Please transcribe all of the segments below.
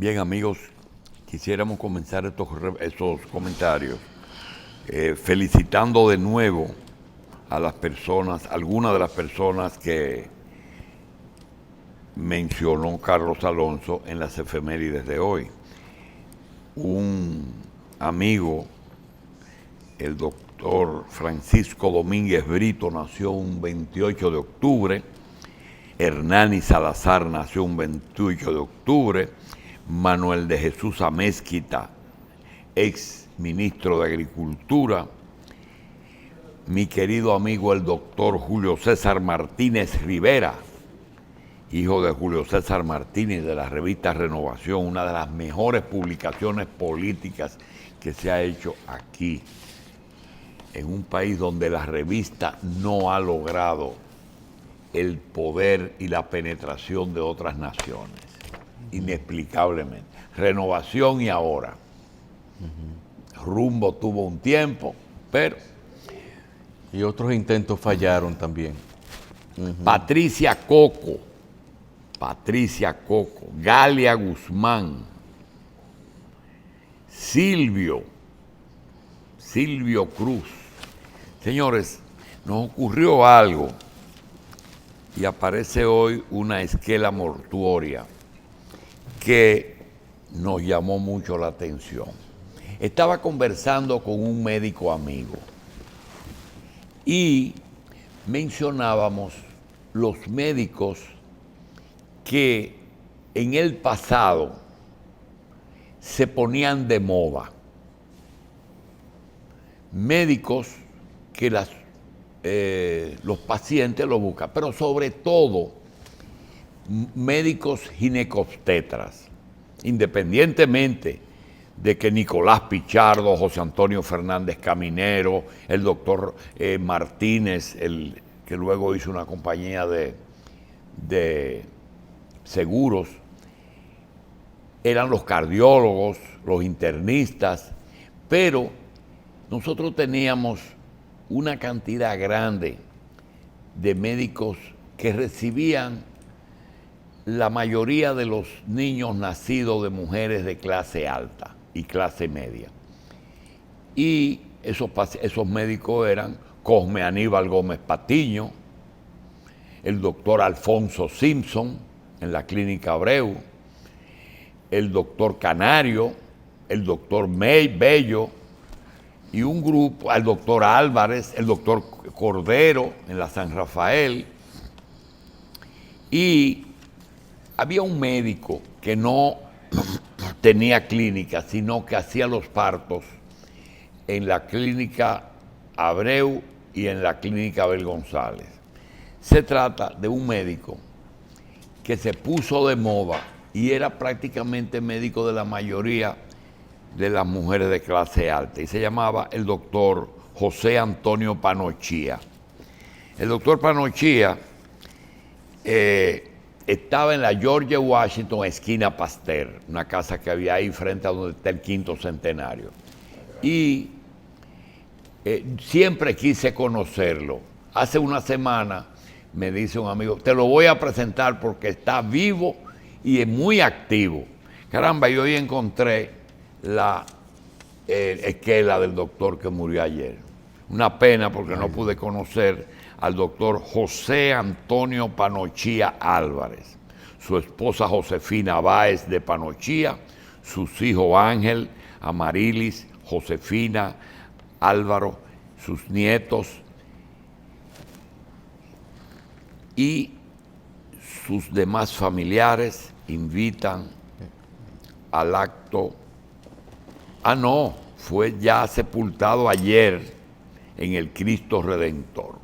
Bien, amigos, quisiéramos comenzar estos comentarios felicitando de nuevo a las personas, algunas de las personas que mencionó Carlos Alonso en las efemérides de hoy. Un amigo, el doctor Francisco Domínguez Brito, nació un 28 de octubre, Hernani Salazar nació un 28 de octubre, Manuel de Jesús Amézquita, ex ministro de Agricultura, mi querido amigo el doctor Julio César Martínez Rivera, hijo de Julio César Martínez, de la revista Renovación, una de las mejores publicaciones políticas que se ha hecho aquí, en un país donde la revista no ha logrado el poder y la penetración de otras naciones, inexplicablemente. Renovación y ahora. Rumbo tuvo un tiempo, pero... Y otros intentos fallaron también. Patricia Coco, Galia Guzmán, Silvio Cruz. Señores, nos ocurrió algo y aparece hoy una esquela mortuoria que nos llamó mucho la atención. Estaba conversando con un médico amigo y mencionábamos los médicos que en el pasado se ponían de moda. Médicos que los pacientes lo buscan, pero sobre todo médicos ginecobstetras, independientemente de que Nicolás Pichardo, José Antonio Fernández Caminero, el doctor Martínez, que luego hizo una compañía de seguros, eran los cardiólogos, los internistas, pero nosotros teníamos una cantidad grande de médicos que recibían la mayoría de los niños nacidos de mujeres de clase alta y clase media. Y esos médicos eran Cosme Aníbal Gómez Patiño, el doctor Alfonso Simpson en la Clínica Abreu, el doctor Canario, el doctor Bello, y un grupo, al doctor Álvarez, el doctor Cordero en la San Rafael. Y había un médico que no tenía clínica, sino que hacía los partos en la Clínica Abreu y en la Clínica Abel González. Se trata de un médico que se puso de moda y era prácticamente médico de la mayoría de las mujeres de clase alta, y se llamaba el doctor José Antonio Panochía. El doctor Panochía estaba en la George Washington, esquina Pasteur, una casa que había ahí frente a donde está el Quinto Centenario. Y siempre quise conocerlo. Hace una semana me dice un amigo, te lo voy a presentar porque está vivo y es muy activo. Caramba, yo hoy encontré la esquela del doctor que murió ayer. Una pena porque no pude conocer al doctor José Antonio Panochía Álvarez, su esposa Josefina Báez de Panochía, sus hijos Ángel, Amarilis, Josefina, Álvaro, sus nietos y sus demás familiares invitan al acto. No, fue ya sepultado ayer en el Cristo Redentor.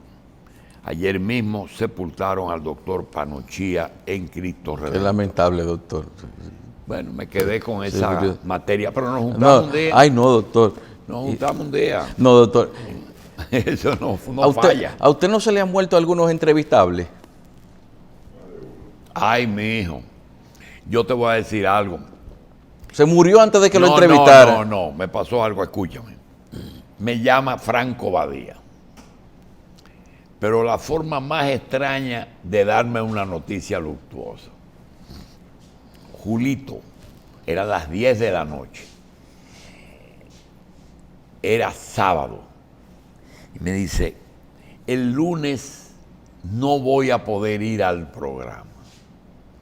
Ayer mismo sepultaron al doctor Panochía en Cristo Redentor. Es lamentable, doctor. Bueno, me quedé con esa materia, pero nos juntamos un día. Ay, no, doctor. Nos juntamos un día. No, doctor. Eso no falla. ¿A usted no se le han muerto algunos entrevistables? Ay, mi hijo, yo te voy a decir algo. ¿Se murió antes de que lo entrevistara? No, me pasó algo, escúchame. Me llama Franco Badía. Pero la forma más extraña de darme una noticia luctuosa. Julito, eran las 10 de la noche. Era sábado. Y me dice, el lunes no voy a poder ir al programa.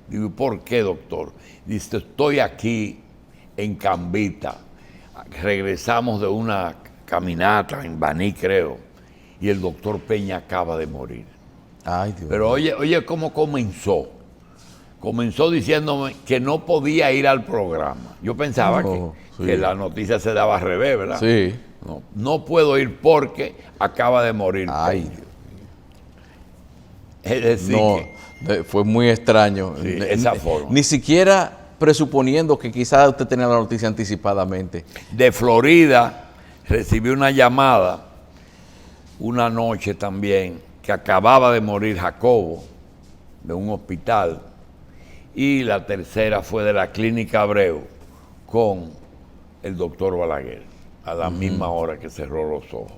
Digo, ¿por qué, doctor? Dice, estoy aquí en Cambita. Regresamos de una caminata en Baní, creo, y el doctor Peña acaba de morir. Ay, Dios. Pero oye cómo comenzó. Comenzó diciéndome que no podía ir al programa. Yo pensaba que la noticia se daba al revés, ¿verdad? Sí. No puedo ir porque acaba de morir. Ay, Peña. Es decir, fue muy extraño. Sí, esa forma. Ni siquiera presuponiendo que quizás usted tenía la noticia anticipadamente. de Florida recibí una llamada una noche también que acababa de morir Jacobo de un hospital, y la tercera fue de la Clínica Abreu con el doctor Balaguer a la misma hora que cerró los ojos.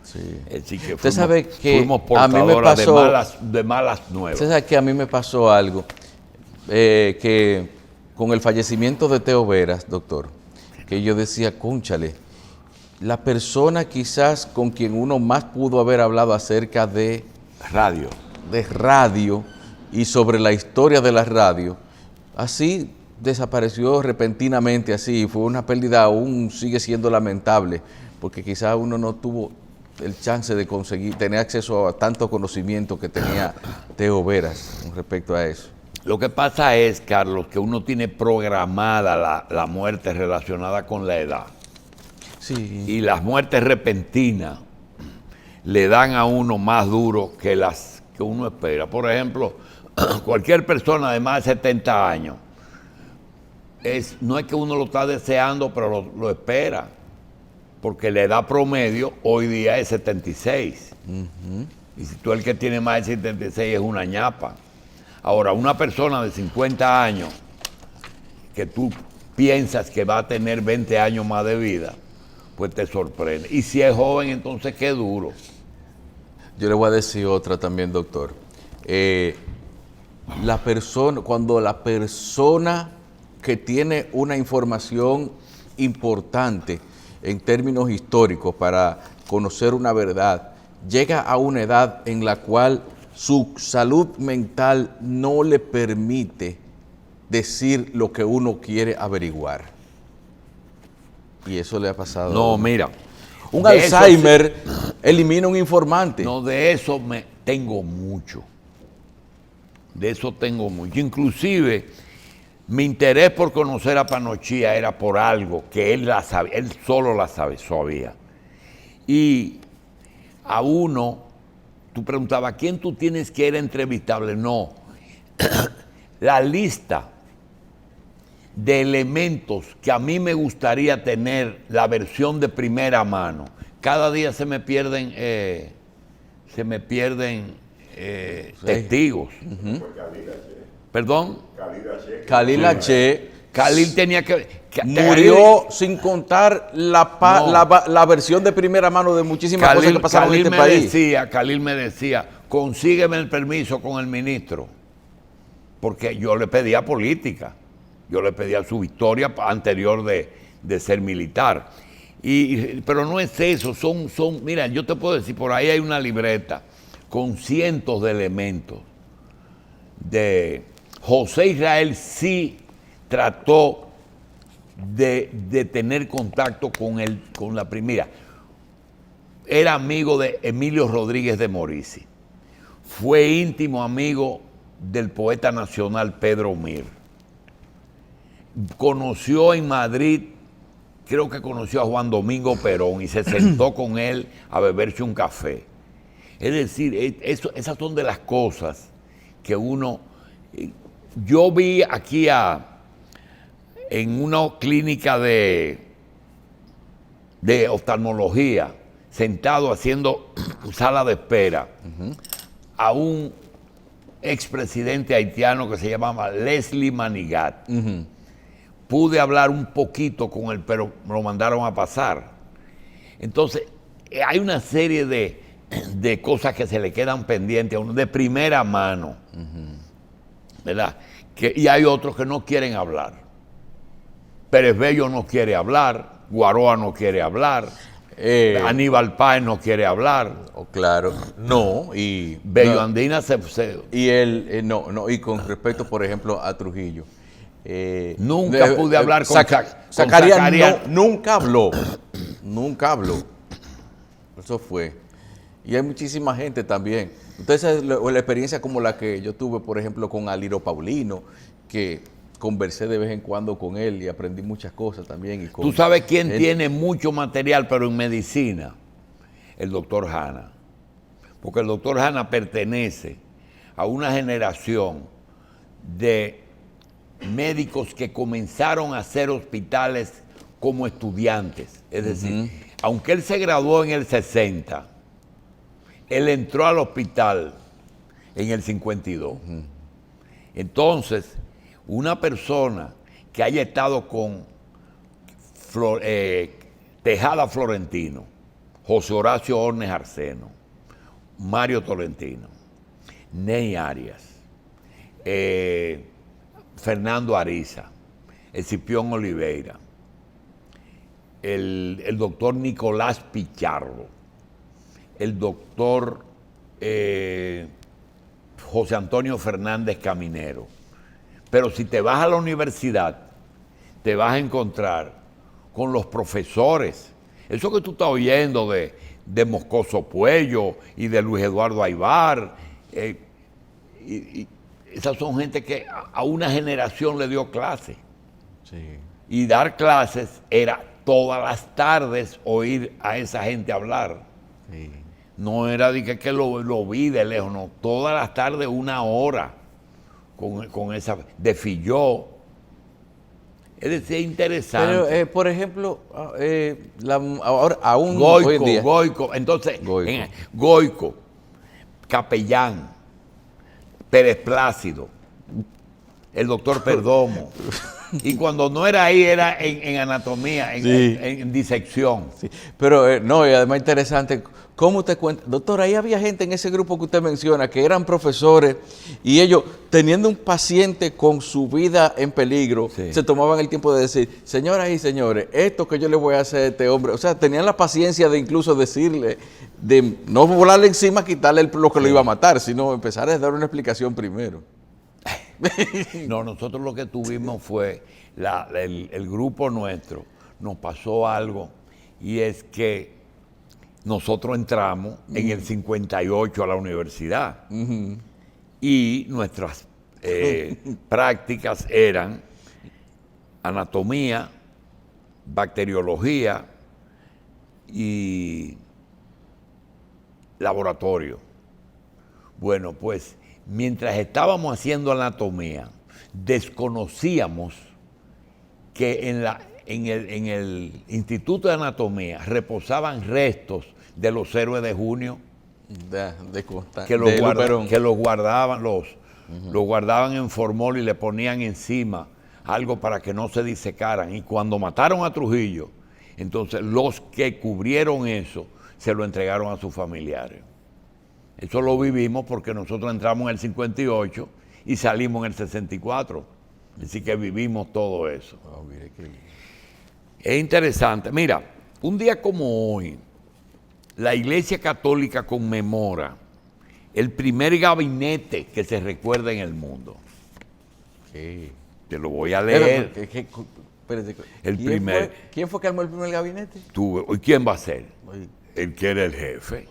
Sí. Así que Usted sabe que fuimos a mí me portadoras pasó, de malas nuevas. usted sabe que a mí me pasó algo, que con el fallecimiento de Teo Veras, doctor, que yo decía, cónchale, la persona quizás con quien uno más pudo haber hablado acerca de Radio. Y sobre la historia de la radio, así desapareció repentinamente, así, fue una pérdida, aún sigue siendo lamentable, porque quizás uno no tuvo el chance de conseguir, tener acceso a tanto conocimiento que tenía Teo Veras con respecto a eso. Lo que pasa es, Carlos, que uno tiene programada la muerte relacionada con la edad. Sí. Y las muertes repentinas le dan a uno más duro que las que uno espera. Por ejemplo, cualquier persona de más de 70 años, no es que uno lo está deseando, pero lo espera. Porque la edad promedio hoy día es 76. Y si tú el que tiene más de 76 es una ñapa. Ahora, una persona de 50 años que tú piensas que va a tener 20 años más de vida, pues te sorprende. Y si es joven, entonces qué duro. Yo le voy a decir otra también, doctor. Cuando la persona que tiene una información importante en términos históricos para conocer una verdad, llega a una edad en la cual su salud mental no le permite decir lo que uno quiere averiguar. Y eso le ha pasado. No, mira. Un Alzheimer elimina un informante. No, de eso tengo mucho. De eso tengo mucho. Inclusive, mi interés por conocer a Panochía era por algo que él solo la sabía. Y a uno, tú preguntabas, ¿quién tú tienes que ir a entrevistarle? No. La lista de elementos que a mí me gustaría tener, la versión de primera mano, cada día se me pierden testigos. ¿Perdón? Khalil H. Khalil tenía que... murió sin contar la versión de primera mano de muchísimas cosas que pasaron en este país. Khalil me decía, consígueme el permiso con el ministro, porque yo le pedía política, yo le pedía su victoria anterior de ser militar. Pero no es eso, mira, yo te puedo decir, por ahí hay una libreta con cientos de elementos. José Israel sí trató de tener contacto con la primera. Era amigo de Emilio Rodríguez de Morisi. Fue íntimo amigo del poeta nacional Pedro Mir. Conoció en Madrid, creo que conoció a Juan Domingo Perón y se sentó con él a beberse un café. Es decir, esas son de las cosas que uno... Yo vi aquí en una clínica de oftalmología, sentado haciendo sala de espera, a un expresidente haitiano que se llamaba Leslie Manigat. Pude hablar un poquito con él, pero me lo mandaron a pasar. Entonces, hay una serie de cosas que se le quedan pendientes a uno, de primera mano, ¿verdad? Y hay otros que no quieren hablar. Pérez Bello no quiere hablar, Guaroa no quiere hablar, Aníbal Páez no quiere hablar. Claro, no, y Bello no, Andina y él, no, y con respecto, por ejemplo, a Trujillo. Nunca pude hablar con Zacarias. Nunca habló, nunca habló. Eso fue. Y hay muchísima gente también. Entonces, la experiencia como la que yo tuve, por ejemplo, con Aliro Paulino, que conversé de vez en cuando con él y aprendí muchas cosas también. ¿Tú sabes quién tiene mucho material, pero en medicina? El doctor Hanna. Porque el doctor Hanna pertenece a una generación de médicos que comenzaron a hacer hospitales como estudiantes. Es decir, aunque él se graduó en el 60, él entró al hospital en el 52. Entonces, una persona que haya estado con Tejada Florentino, José Horacio Ornes Arseno, Mario Tolentino, Ney Arias, Fernando Ariza, Escipión Oliveira, el doctor Nicolás Pichardo, el doctor José Antonio Fernández Caminero. Pero si te vas a la universidad, te vas a encontrar con los profesores. Eso que tú estás oyendo de Moscoso Puello y de Luis Eduardo Aybar, y esas son gente que a una generación le dio clase. Sí. Y dar clases era todas las tardes oír a esa gente hablar. Sí. No era de que lo vi de lejos, no. Todas las tardes 1 hora con esa, de Filló. Es decir, interesante. Pero, por ejemplo, ahora aún Goico, hoy en día. Goico. Entonces, Goico. Goico, Capellán, Pérez Plácido, el doctor Perdomo. Y cuando no era ahí, era en anatomía, en disección. Sí. Pero no, y además interesante, ¿cómo usted cuenta? Doctor, ahí había gente en ese grupo que usted menciona, que eran profesores, y ellos, teniendo un paciente con su vida en peligro, se tomaban el tiempo de decir, señoras y señores, esto que yo le voy a hacer a este hombre, o sea, tenían la paciencia de incluso decirle, de no volarle encima, quitarle lo que lo iba a matar, sino empezar a dar una explicación primero. No, nosotros lo que tuvimos fue, el grupo nuestro, nos pasó algo, y es que nosotros entramos en el 58 a la universidad, y nuestras prácticas eran anatomía, bacteriología y laboratorio. Bueno, pues mientras estábamos haciendo anatomía, desconocíamos que en el Instituto de Anatomía reposaban restos de los héroes de junio que los guardaban, los guardaban en formol y le ponían encima algo para que no se disecaran. Y cuando mataron a Trujillo, entonces los que cubrieron eso se lo entregaron a sus familiares. Eso lo vivimos porque nosotros entramos en el 58 y salimos en el 64. Así que vivimos todo eso. Oh, mire qué bien. Es interesante. Mira, un día como hoy, la Iglesia Católica conmemora el primer gabinete que se recuerda en el mundo. Sí. Te lo voy a leer. Espérate, ¿quién fue que armó el primer gabinete? ¿Y quién va a ser? El que era el jefe.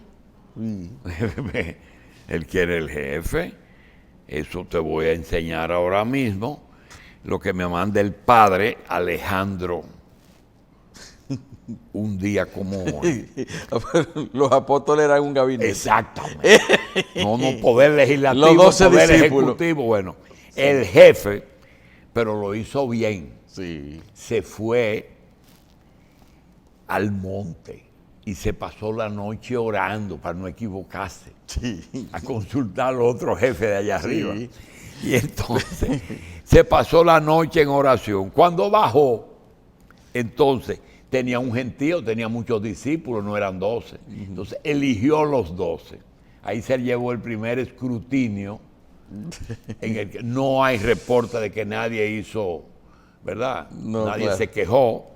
Él quiere el jefe. Eso te voy a enseñar ahora mismo. Lo que me manda el padre Alejandro. Un día como hoy. Los apóstoles eran un gabinete. Exactamente. No poder legislativo, los 12 poder discípulos. ejecutivo. Bueno, el jefe, pero lo hizo bien. Sí. Se fue al monte y se pasó la noche orando para no equivocarse, a consultar al otro jefe de allá arriba. Y entonces se pasó la noche en oración. Cuando bajó, entonces tenía un gentío, tenía muchos discípulos, no eran 12. Entonces eligió los 12. Ahí se llevó el primer escrutinio en el que no hay reporte de que nadie hizo ¿verdad? No, Nadie claro. se quejó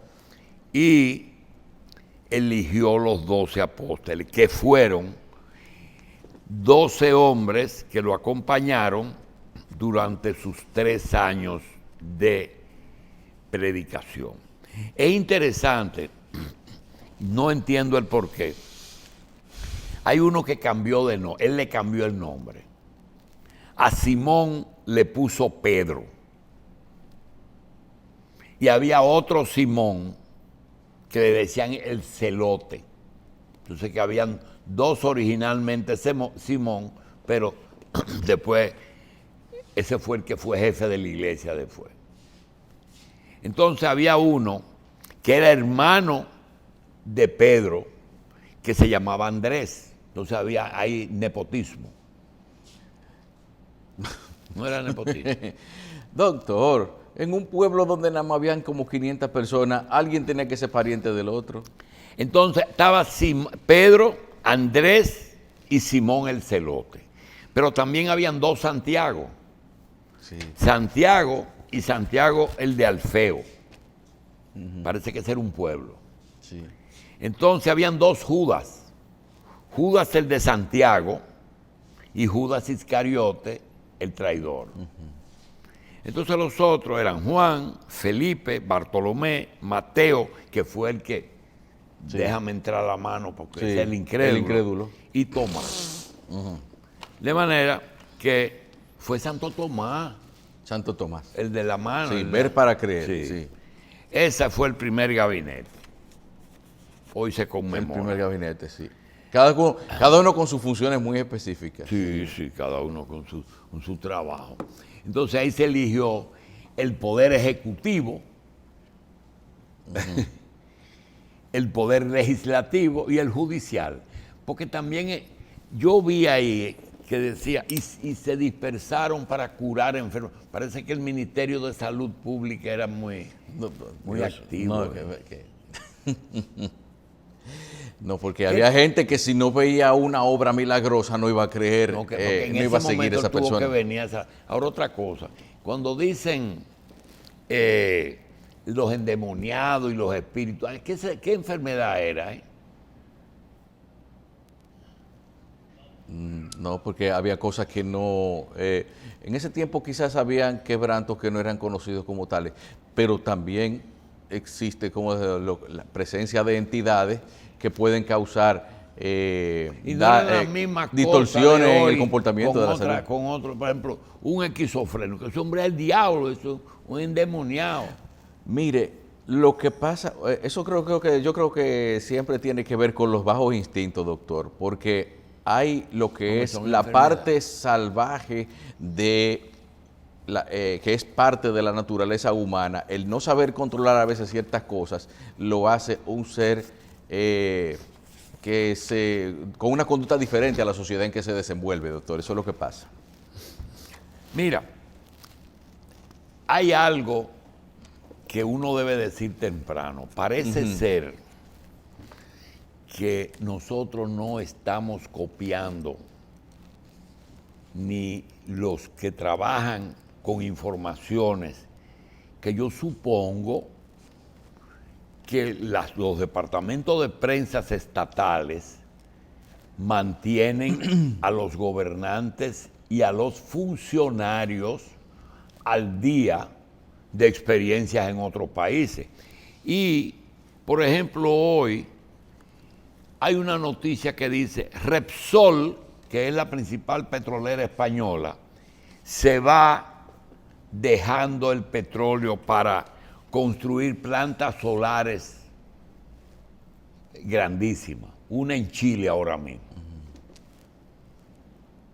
y eligió los 12 apóstoles, que fueron 12 hombres que lo acompañaron durante sus 3 años de predicación. Es interesante, no entiendo el porqué. Hay uno que cambió de nombre, él le cambió el nombre. A Simón le puso Pedro. Y había otro Simón que le decían el celote. Entonces que habían 2 originalmente Simón, pero después ese fue el que fue jefe de la iglesia después. Entonces había uno que era hermano de Pedro, que se llamaba Andrés. Entonces había ahí nepotismo. No era nepotismo. Doctor, en un pueblo donde nada más habían como 500 personas, alguien tenía que ser pariente del otro. Entonces estaba Pedro, Andrés y Simón el celote. Pero también habían 2 Santiago. Sí. Santiago y Santiago el de Alfeo. Parece que ese era un pueblo. Sí. Entonces habían 2 Judas. Judas el de Santiago y Judas Iscariote el traidor. Entonces los otros eran Juan, Felipe, Bartolomé, Mateo, que fue el que déjame entrar la mano porque Sí, es el incrédulo, y Tomás. De manera que fue Santo Tomás, Santo Tomás. el de la mano. Sí, ver para creer. Sí. Sí. Ese fue el primer gabinete. Hoy se El conmemora. primer gabinete, sí. Cada uno con sus funciones muy específicas. Sí, sí, cada uno con su trabajo. Entonces ahí se eligió el poder ejecutivo, el poder legislativo y el judicial. Porque también yo vi ahí que decía, y se dispersaron para curar enfermos. Parece que el Ministerio de Salud Pública era muy activo. No, porque había gente que si no veía una obra milagrosa no iba a creer, No, porque en no ese iba a seguir momento esa tuvo persona. que venir Ahora otra cosa, cuando dicen los endemoniados y los espíritus, ¿qué enfermedad era? No, porque había cosas que no... en ese tiempo quizás habían quebrantos que no eran conocidos como tales, pero también existe como la presencia de entidades que pueden causar Y no eran las mismas distorsiones cosas de en el hoy comportamiento de la salud. con otro, por ejemplo, un esquizofrénico, ese hombre es el diablo, eso, un endemoniado. Mire, lo que pasa, eso yo creo que siempre tiene que ver con los bajos instintos, doctor, porque hay lo que Porque es son la enfermedades. parte salvaje de que es parte de la naturaleza humana. El no saber controlar a veces ciertas cosas lo hace un ser con una conducta diferente a la sociedad en que se desenvuelve, doctor. Eso es lo que pasa. Mira, hay algo que uno debe decir temprano. Parece ser que nosotros no estamos copiando ni los que trabajan con informaciones que yo supongo que los departamentos de prensa estatales mantienen a los gobernantes y a los funcionarios al día de experiencias en otros países. Y, por ejemplo, hoy hay una noticia que dice Repsol, que es la principal petrolera española, se va dejando el petróleo para construir plantas solares grandísimas, una en Chile ahora mismo.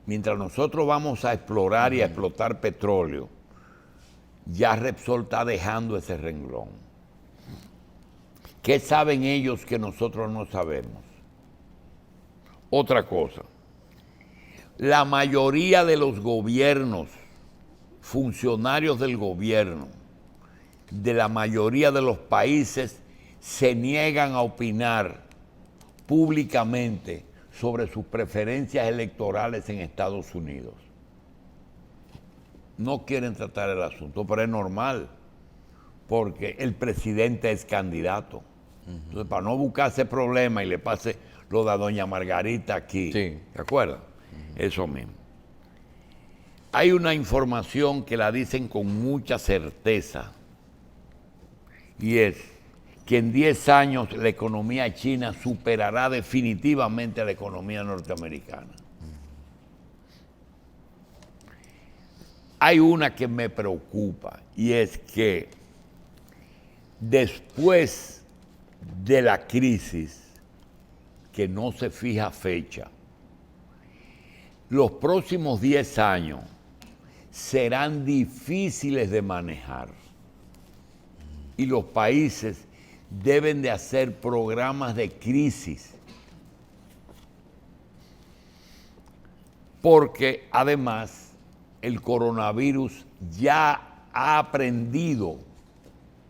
Mientras nosotros vamos a explorar y a explotar petróleo, ya Repsol está dejando ese renglón. ¿Qué saben ellos que nosotros no sabemos? Otra cosa, la mayoría de los gobiernos, funcionarios del gobierno, de la mayoría de los países, se niegan a opinar públicamente sobre sus preferencias electorales en Estados Unidos. No quieren tratar el asunto, pero es normal, porque el presidente es candidato. Entonces, para no buscarse problema y le pase lo de a doña Margarita aquí, Sí. ¿de acuerdo? Eso mismo. Hay una información que la dicen con mucha certeza, y es que en 10 años la economía china superará definitivamente a la economía norteamericana. Hay una que me preocupa, y es que después de la crisis, que no se fija fecha, los próximos 10 años serán difíciles de manejar y los países deben de hacer programas de crisis, porque además el coronavirus ya ha aprendido,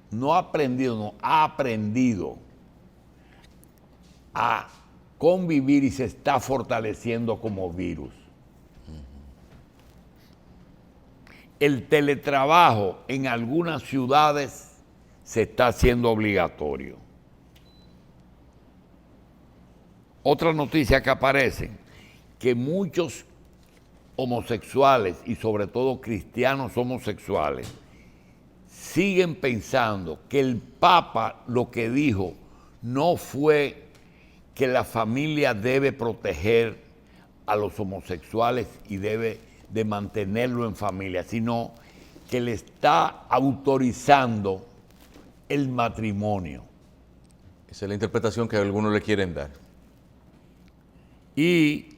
no ha aprendido, no, ha aprendido a convivir y se está fortaleciendo como virus. El teletrabajo en algunas ciudades se está haciendo obligatorio. Otra noticia que aparece, que muchos homosexuales y sobre todo cristianos homosexuales siguen pensando que el Papa lo que dijo no fue que la familia debe proteger a los homosexuales y debe de mantenerlo en familia, sino que le está autorizando el matrimonio. Esa es la interpretación que algunos le quieren dar. Y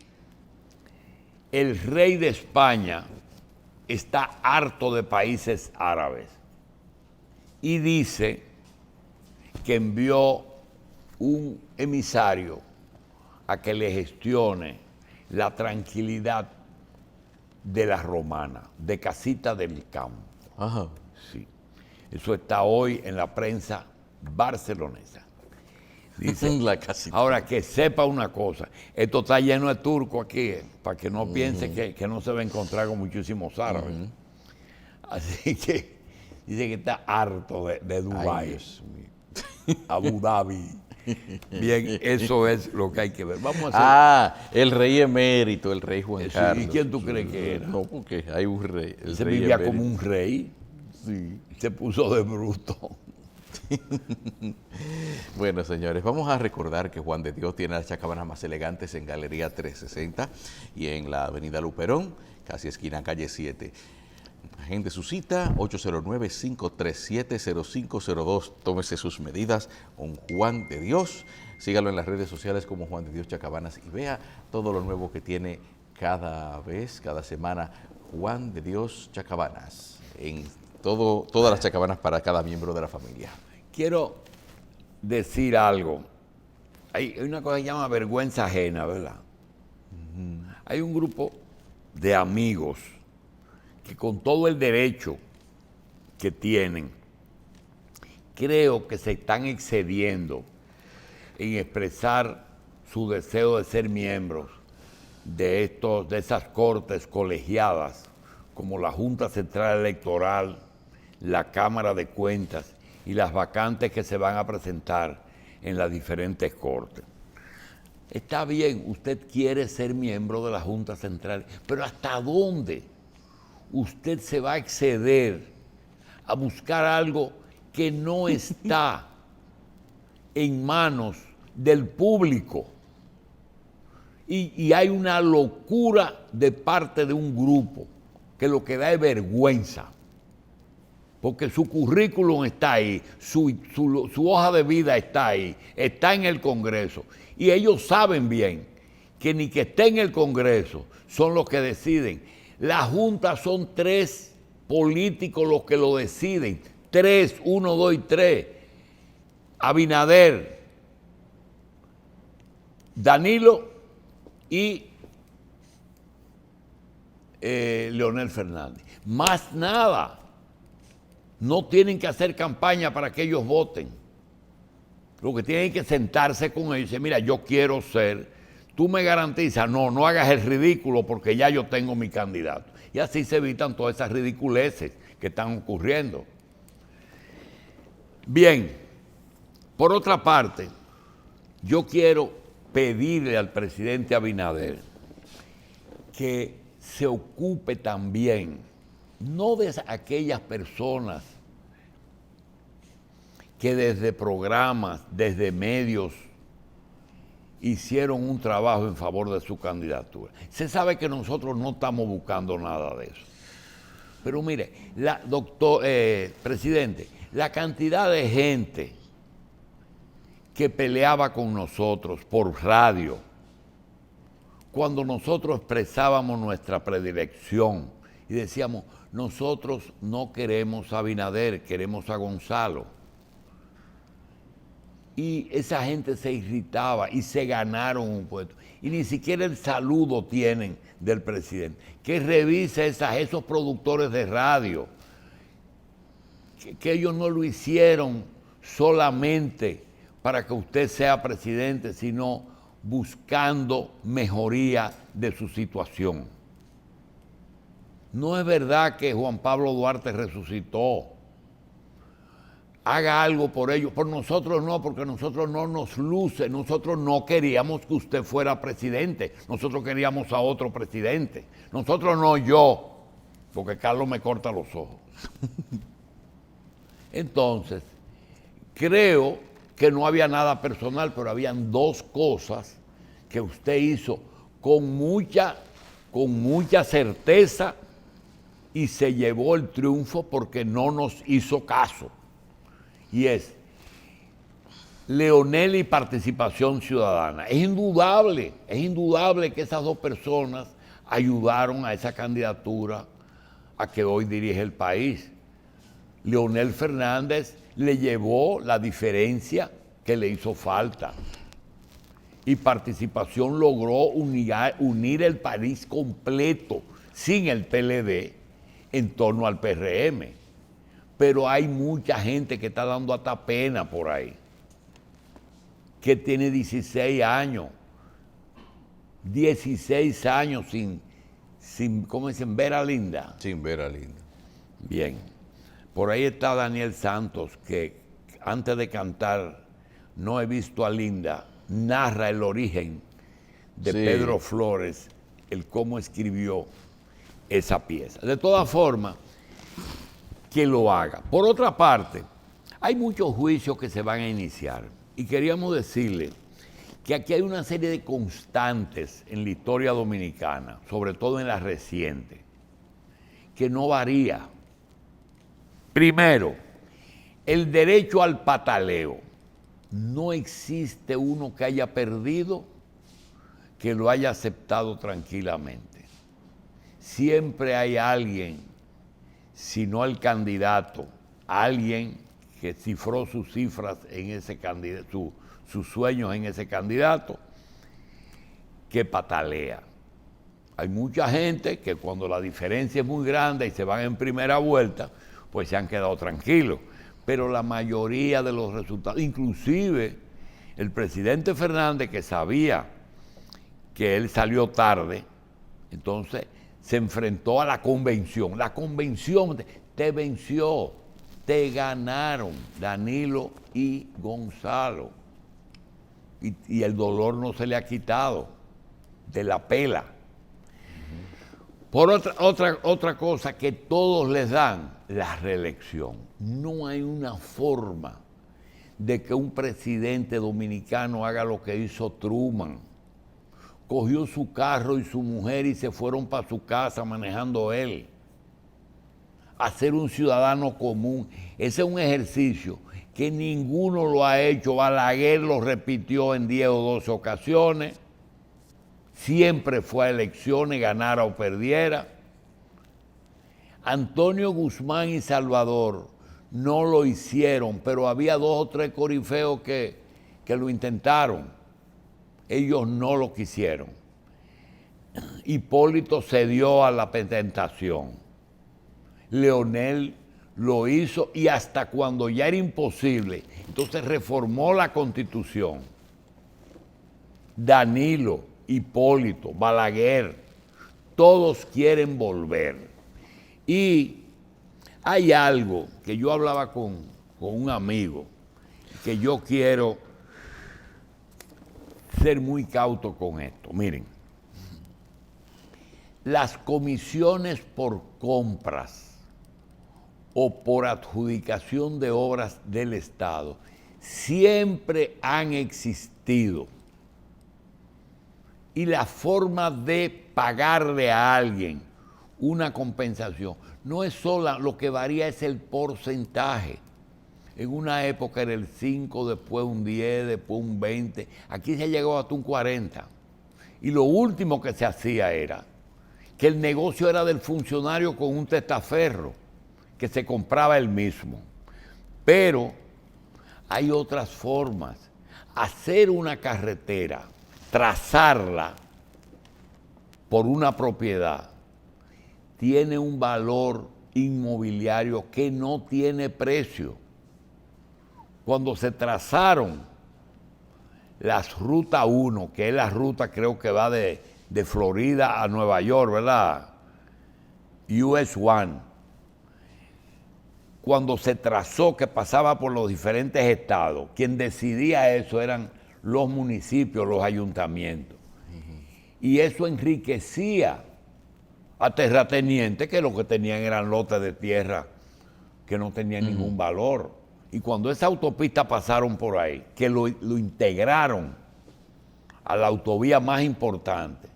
el rey de España está harto de países árabes y dice que envió un emisario a que le gestione la tranquilidad de la romana, de Casita del Campo. Ajá. Sí. Eso está hoy en la prensa barcelonesa. Dice, La casita. ahora que sepa una cosa, esto está lleno de turcos aquí, para que no piense que no se va a encontrar con muchísimos árabes. Así que dice que está harto de Dubái. Ay, Dios mío. Abu Dhabi. Bien, eso es lo que hay que ver. Vamos a hacer. El rey emérito, el rey Juan Sí, Carlos. ¿y quién tú crees que era? No, porque hay un rey. El Se rey vivía emérito. como un rey. Sí. Se puso de bruto. Bueno, señores, vamos a recordar que Juan de Dios tiene las chacabanas más elegantes en Galería 360 y en la Avenida Luperón, casi esquina calle 7. Agende su cita, 809-537-0502. Tómese sus medidas con Juan de Dios. Sígalo en las redes sociales como Juan de Dios Chacabanas y vea todo lo nuevo que tiene cada vez, cada semana, Juan de Dios Chacabanas. En todas las chacabanas para cada miembro de la familia. Quiero decir algo. Hay una cosa que se llama vergüenza ajena, ¿verdad? Hay un grupo de amigos que con todo el derecho que tienen, creo que se están excediendo en expresar su deseo de ser miembros de esas cortes colegiadas, como la Junta Central Electoral, la Cámara de Cuentas y las vacantes que se van a presentar en las diferentes cortes. Está bien, usted quiere ser miembro de la Junta Central, pero ¿hasta dónde usted se va a exceder a buscar algo que no está en manos del público? Y hay una locura de parte de un grupo que lo que da es vergüenza, porque su currículum está ahí, su hoja de vida está ahí, está en el Congreso, y ellos saben bien que ni que esté en el Congreso son los que deciden. La Junta son 3 políticos los que lo deciden, 3, 1, 2 y 3, Abinader, Danilo y Leonel Fernández. Más nada. No tienen que hacer campaña para que ellos voten. Lo que tienen que sentarse con ellos y decir, mira, yo quiero ser, tú me garantizas, no hagas el ridículo porque ya yo tengo mi candidato. Y así se evitan todas esas ridiculeces que están ocurriendo. Bien, por otra parte, yo quiero pedirle al presidente Abinader que se ocupe también, no de aquellas personas que desde programas, desde medios, hicieron un trabajo en favor de su candidatura. Se sabe que nosotros no estamos buscando nada de eso. Pero mire, presidente, la cantidad de gente que peleaba con nosotros por radio, cuando nosotros expresábamos nuestra predilección y decíamos, nosotros no queremos a Abinader, queremos a Gonzalo. Y esa gente se irritaba y se ganaron un puesto. Y ni siquiera el saludo tienen del presidente. Que revise esos productores de radio, que ellos no lo hicieron solamente para que usted sea presidente, sino buscando mejoría de su situación. No es verdad que Juan Pablo Duarte resucitó. Haga algo por ellos, por nosotros no, porque nosotros no nos luce, nosotros no queríamos que usted fuera presidente, nosotros queríamos a otro presidente, nosotros no yo, porque Carlos me corta los ojos. Entonces, creo que no había nada personal, pero habían dos cosas que usted hizo con mucha certeza y se llevó el triunfo porque no nos hizo caso. Y es Leonel y Participación Ciudadana. Es indudable que esas dos personas ayudaron a esa candidatura a que hoy dirige el país. Leonel Fernández le llevó la diferencia que le hizo falta. Y Participación logró unir el país completo, sin el PLD, en torno al PRM. Pero hay mucha gente que está dando hasta pena por ahí, que tiene 16 años sin ¿cómo dicen? Ver a Linda. Sin ver a Linda. Bien. Por ahí está Daniel Santos, que antes de cantar No he visto a Linda, narra el origen de Pedro Flores, el cómo escribió esa pieza. De todas formas, que lo haga. Por otra parte, hay muchos juicios que se van a iniciar y queríamos decirle que aquí hay una serie de constantes en la historia dominicana, sobre todo en la reciente, que no varía. Primero, el derecho al pataleo. No existe uno que haya perdido que lo haya aceptado tranquilamente. Siempre hay alguien, si no el candidato, alguien que cifró sus cifras en ese candidato, sus sueños en ese candidato, que patalea. Hay mucha gente que cuando la diferencia es muy grande y se van en primera vuelta, pues se han quedado tranquilos. Pero la mayoría de los resultados, inclusive el presidente Fernández, que sabía que él salió tarde, entonces se enfrentó a la convención. La convención te venció, te ganaron Danilo y Gonzalo. Y el dolor no se le ha quitado de la pela. Por otra cosa que todos les dan, la reelección. No hay una forma de que un presidente dominicano haga lo que hizo Truman. Cogió su carro y su mujer y se fueron para su casa manejando él. A ser un ciudadano común. Ese es un ejercicio que ninguno lo ha hecho. Balaguer lo repitió en 10 o 12 ocasiones. Siempre fue a elecciones, ganara o perdiera. Antonio Guzmán y Salvador no lo hicieron, pero había 2 o 3 corifeos que lo intentaron. Ellos no lo quisieron. Hipólito cedió a la tentación. Leonel lo hizo y hasta cuando ya era imposible, entonces reformó la Constitución. Danilo, Hipólito, Balaguer, todos quieren volver. Y hay algo que yo hablaba con con un amigo que yo quiero ser muy cauto con esto. Miren, las comisiones por compras o por adjudicación de obras del Estado siempre han existido. Y la forma de pagarle a alguien una compensación no es sola, lo que varía es el porcentaje. En una época era el 5, después un 10, después un 20. Aquí se llegó hasta un 40. Y lo último que se hacía era que el negocio era del funcionario con un testaferro, que se compraba él mismo. Pero hay otras formas. Hacer una carretera, trazarla por una propiedad, tiene un valor inmobiliario que no tiene precio. Cuando se trazaron las Ruta 1, que es la ruta creo que va de Florida a Nueva York, ¿verdad? US 1. Cuando se trazó que pasaba por los diferentes estados, quien decidía eso eran los municipios, los ayuntamientos. Y eso enriquecía a terratenientes que lo que tenían eran lotes de tierra que no tenían ningún valor. Y cuando esa autopista pasaron por ahí, que lo integraron a la autovía más importante,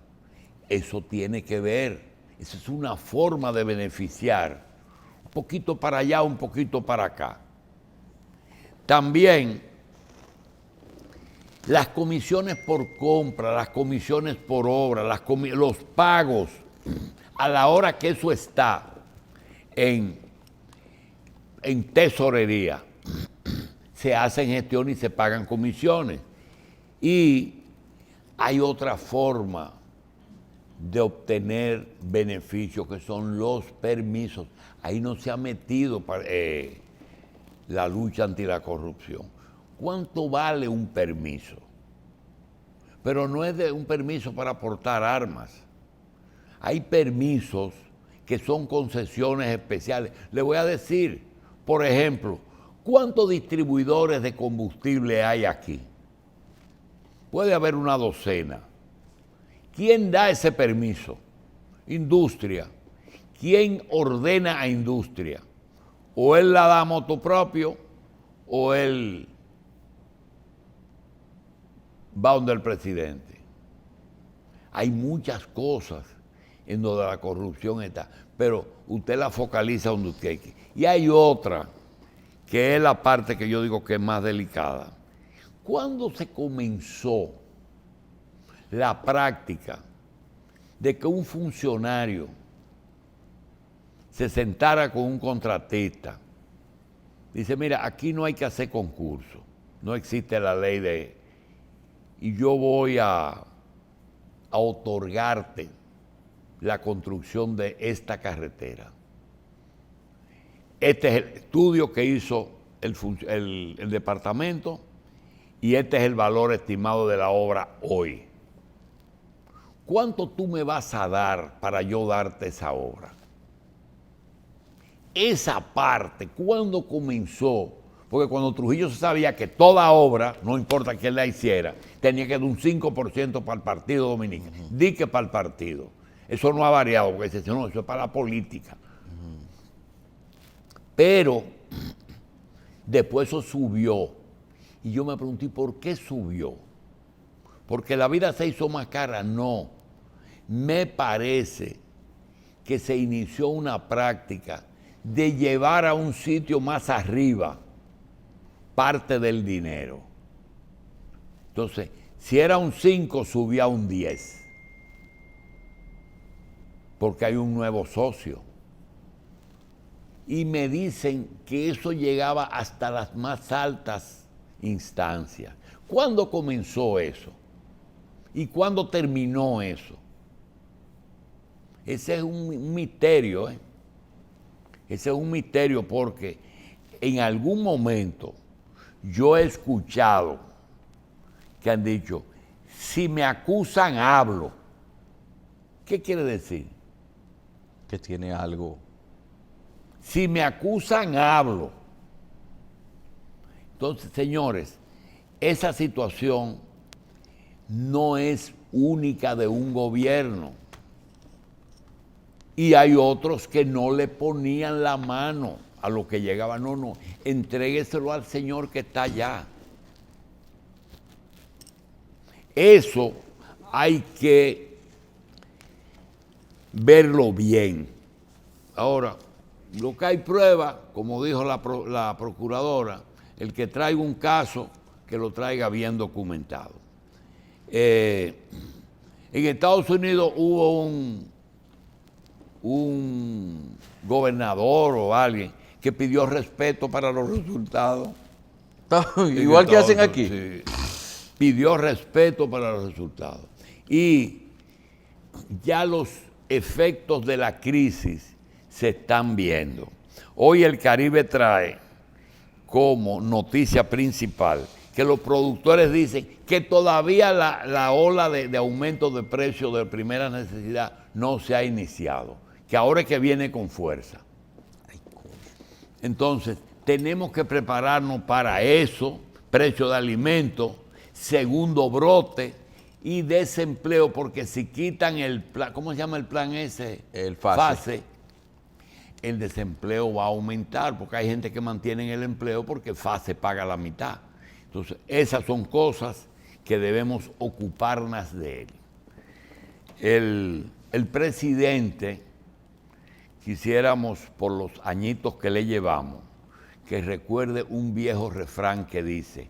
eso tiene que ver, eso es una forma de beneficiar, un poquito para allá, un poquito para acá. También las comisiones por compra, las comisiones por obra, los pagos, a la hora que eso está en tesorería, se hacen gestiones y se pagan comisiones. Y hay otra forma de obtener beneficios que son los permisos. Ahí no se ha metido la lucha anti la corrupción. ¿Cuánto vale un permiso? Pero no es de un permiso para portar armas. Hay permisos que son concesiones especiales. Le voy a decir, por ejemplo, ¿cuántos distribuidores de combustible hay aquí? Puede haber una docena. ¿Quién da ese permiso? Industria. ¿Quién ordena a industria? O él la da a moto propio, o él va donde el presidente. Hay muchas cosas en donde la corrupción está, pero usted la focaliza donde usted quiere. Y hay otra, que es la parte que yo digo que es más delicada. ¿Cuándo se comenzó la práctica de que un funcionario se sentara con un contratista? Dice, mira, aquí no hay que hacer concurso, no existe la ley de... Y yo voy a otorgarte la construcción de esta carretera. Este es el estudio que hizo el departamento y este es el valor estimado de la obra hoy. ¿Cuánto tú me vas a dar para yo darte esa obra? Esa parte, ¿cuándo comenzó? Porque cuando Trujillo se sabía que toda obra, no importa quién la hiciera, tenía que dar un 5% para el Partido Dominicano. Di que para el partido. Eso no ha variado, porque dice, no, eso es para la política. Pero después eso subió. Y yo me pregunté, ¿por qué subió? ¿Porque la vida se hizo más cara? No. Me parece que se inició una práctica de llevar a un sitio más arriba parte del dinero. Entonces, si era un 5, subía a un 10. Porque hay un nuevo socio. Y me dicen que eso llegaba hasta las más altas instancias. ¿Cuándo comenzó eso? ¿Y cuándo terminó eso? Ese es un misterio, ¿eh? Ese es un misterio porque en algún momento yo he escuchado que han dicho, si me acusan, hablo. ¿Qué quiere decir? Que tiene algo. Si me acusan, hablo. Entonces, señores, esa situación no es única de un gobierno. Y hay otros que no le ponían la mano a lo que llegaba. No, no, entrégueselo al Señor que está allá. Eso hay que verlo bien. Ahora, lo que hay prueba, como dijo la procuradora, el que traiga un caso, que lo traiga bien documentado. En Estados Unidos hubo un gobernador o alguien que pidió respeto para los resultados. Igual que hacen aquí. Sí, pidió respeto para los resultados. Y ya los efectos de la crisis se están viendo. Hoy el Caribe trae como noticia principal que los productores dicen que todavía la ola de aumento de precios de primera necesidad no se ha iniciado, que ahora es que viene con fuerza. Entonces, tenemos que prepararnos para eso, precio de alimentos, segundo brote y desempleo, porque si quitan el plan, ¿cómo se llama el plan ese? El FASE. El desempleo va a aumentar, porque hay gente que mantiene el empleo porque FASE paga la mitad. Entonces, esas son cosas que debemos ocuparnos de él. El presidente, quisiéramos, por los añitos que le llevamos, que recuerde un viejo refrán que dice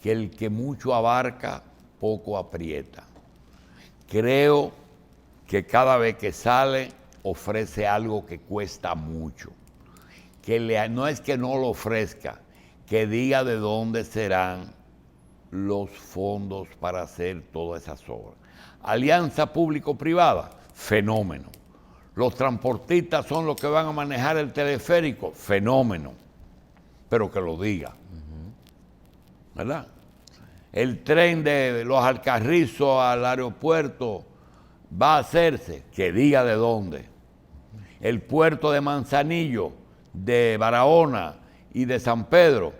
que el que mucho abarca, poco aprieta. Creo que cada vez que sale ofrece algo que cuesta mucho. No es que no lo ofrezca, que diga de dónde serán los fondos para hacer todas esas obras. Alianza público-privada, fenómeno. Los transportistas son los que van a manejar el teleférico, fenómeno. Pero que lo diga. ¿Verdad? El tren de los Alcarrizos al aeropuerto va a hacerse, que diga de dónde. El puerto de Manzanillo, de Barahona y de San Pedro,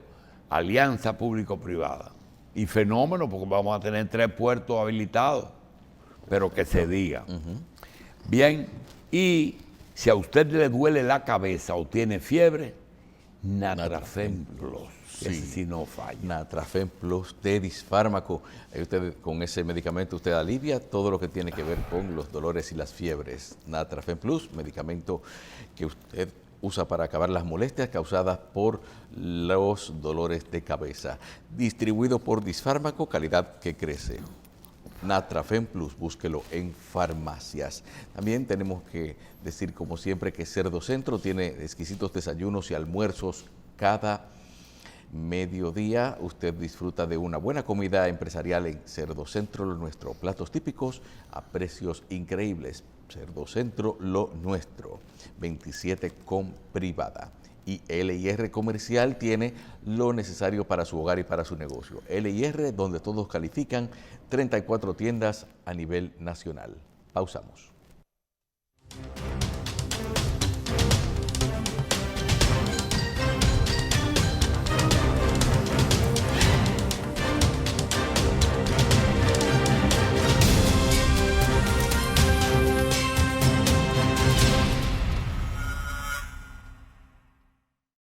alianza público-privada. Y fenómeno, porque vamos a tener 3 puertos habilitados, pero que se diga. Bien, y si a usted le duele la cabeza o tiene fiebre, Natrafen Plus. Sí. Ese sí no falla. Natrafen Plus de Disfármaco. Usted, con ese medicamento usted alivia todo lo que tiene que ver con los dolores y las fiebres. Natrafen Plus, medicamento que usted usa para acabar las molestias causadas por los dolores de cabeza. Distribuido por Disfármaco, calidad que crece. Natrafen Plus, búsquelo en farmacias. También tenemos que decir, como siempre, que Cerdo Centro tiene exquisitos desayunos y almuerzos cada mediodía. Usted disfruta de una buena comida empresarial en Cerdo Centro, nuestros platos típicos a precios increíbles. Cerdo Centro, lo nuestro. 27 con privada. Y L&R Comercial tiene lo necesario para su hogar y para su negocio. L&R, donde todos califican, 34 tiendas a nivel nacional. Pausamos.